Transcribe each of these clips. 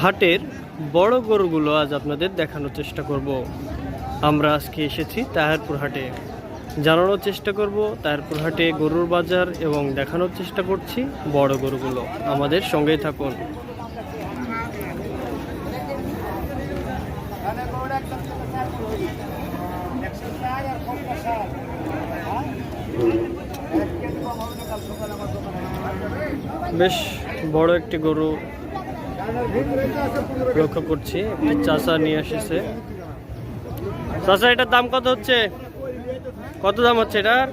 হাটের বড় গরুগুলো আজ আপনাদের দেখানোর চেষ্টা করব। আমরা আজকে এসেছি তাহেরপুর হাটে, জানানোর চেষ্টা করব তাহেরপুর হাটে গরুর বাজার এবং দেখানোর চেষ্টা করছি বড় গরুগুলো। আমাদের সঙ্গেই থাকুন। বেশ বড় একটি গরু লক্ষ্য করছি, একটি চাচা নিয়ে এসেছে। চাচা, এটার দাম কত হচ্ছে? কত দাম হচ্ছে এটার?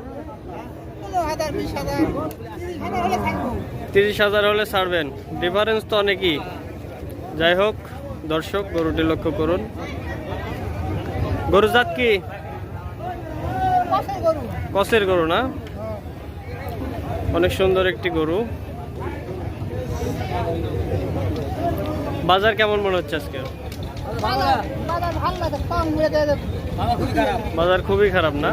30,000 হলে ছাড়বেন? ডিফারেন্স তো অনেকই। যাই হোক দর্শক, গরুটি লক্ষ্য করুন। গরু জাত কি? কসের গরু না? অনেক সুন্দর একটি গরু। বাজার কেমন মনে হচ্ছে আজকে? বাজার খুবই খারাপ না?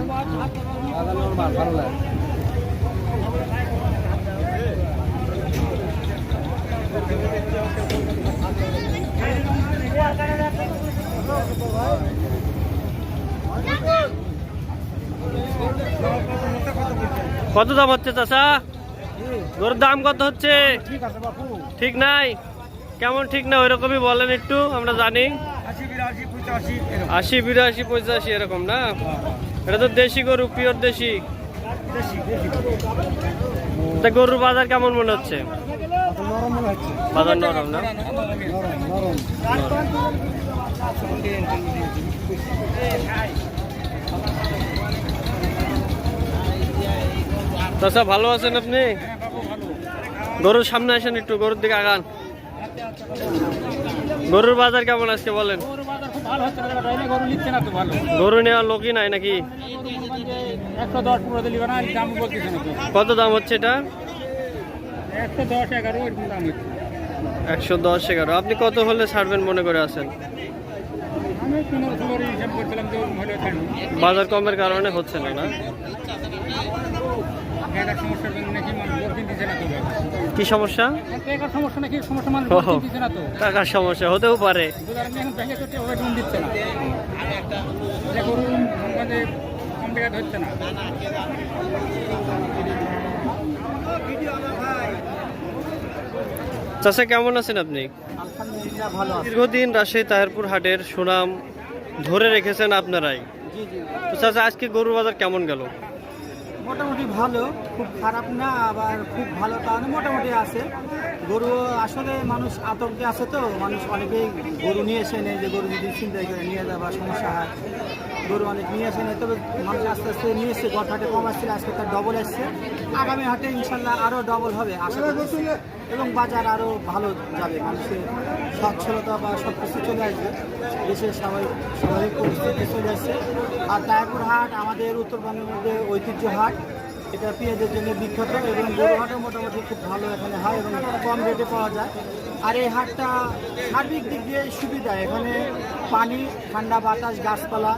কত দাম হচ্ছে চাচা? গরুর দাম কত হচ্ছে? ঠিক নাই? কেমন ঠিক না ওইরকমই বলেন একটু, আমরা জানি। 80, 82, 85 এরকম না? এটা তো দেশি গরু, পিওর দেশি। তা গরুর বাজার কেমন মনে হচ্ছে? বাজার নরম না? চাচা ভালো আছেন আপনি? গরুর সামনে আসেন একটু, গরুর দিকে আগান। গরুর বাজার কেমন আজকে বলেন? গরু নেওয়ার লোকই নাই নাকি? কত দাম হচ্ছে এটা? 110, 11। আপনি কত হলে ছাড়বেন মনে করে আছেন? বাজার কমের কারণে হচ্ছে না? না, কি সমস্যা? টাকার সমস্যা হতেও পারে। চাচা কেমন আছেন আপনি? দীর্ঘদিন রাজশাহী তাহেরপুর হাটের সুনাম ধরে রেখেছেন আপনারাই। তো চাচা আজকে গরুর বাজার কেমন গেল? মোটামুটি ভালো, খুব খারাপ না আবার খুব ভালো, তাহলে মোটামুটি আছে। গরু আসলে মানুষ আতঙ্কে আছে, তো মানুষ অনেকেই গরু নিয়ে এসে নেই, যে গরু যদি চিন্তাই করে নিয়ে যাওয়ার সমস্যা হয়। গরু অনেক নিয়ে আসে নেই, তবে মানুষ আস্তে আস্তে নিয়ে এসছে। গত হাটে কম আসছিল, আজকে তার ডবল আসছে। আগামী হাটে ইনশাল্লাহ আরও ডবল হবে আশা করছি, এবং বাজার আরও ভালো যাবে। মানুষের সচ্ছলতা বা সব কিছু চলে আসবে, দেশের স্বাভাবিক পরিস্থিতি চলে আসছে। আর তাহেরপুর হাট আমাদের উত্তরবঙ্গের মধ্যে ঐতিহ্য হাট, এটা পেঁয়াজের জন্য বিখ্যাত, এবং গরু হাটও মোটামুটি খুব ভালো এখানে হয় এবং কম রেটে পাওয়া যায়। আর এই হাটটা সার্বিক দিক দিয়ে সুবিধা, এখানে পানি, ঠান্ডা বাতাস, গাছপালা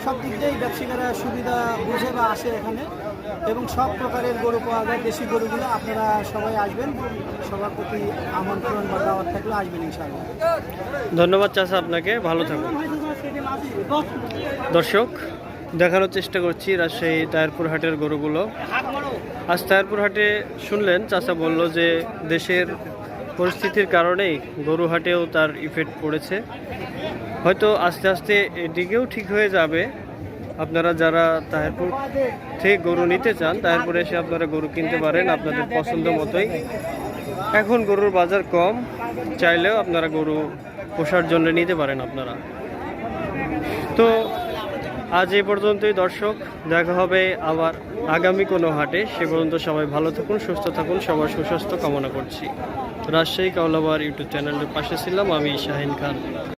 সব দিক দিয়েই ব্যবসায়ীরা সুবিধা বুঝে বা আসে এখানে, এবং সব প্রকারের গরু পাওয়া যায়। দেশি গরুগুলো আপনারা সবাই আসবেন, সবার প্রতি আমন্ত্রণ বা দাওয়াত থাকলে আসবেন ইনশাআল্লাহ। ধন্যবাদ চাচা আপনাকে, ভালো থাকুন। দর্শক, দেখানোর চেষ্টা করছি রাজশাহী তাহেরপুর হাটের গরুগুলো। আজ তাহেরপুর হাটে শুনলেন চাচা বলল যে দেশের পরিস্থিতির কারণেই গরু হাটেও তার ইফেক্ট পড়েছে। হয়তো আস্তে আস্তে এদিকেও ঠিক হয়ে যাবে। আপনারা যারা তাহেরপুর থেকে গরু নিতে চান, তাহেরপুরে এসে আপনারা গরু কিনতে পারেন আপনাদের পছন্দ মতোই। এখন গরুর বাজার কম, চাইলেও আপনারা গরু পোষার জন্য নিতে পারেন আপনারা। তো আজ এই পর্যন্তই দর্শক, দেখা হবে আবার আগামী কোনো হাটে। সে পর্যন্ত সবাই ভালো থাকুন, সুস্থ থাকুন, সবার সুস্বাস্থ্য কামনা করছি। রাজশাহী কাওলাবার ইউটিউব চ্যানেলের পাশে ছিলাম আমি শাহিন খান।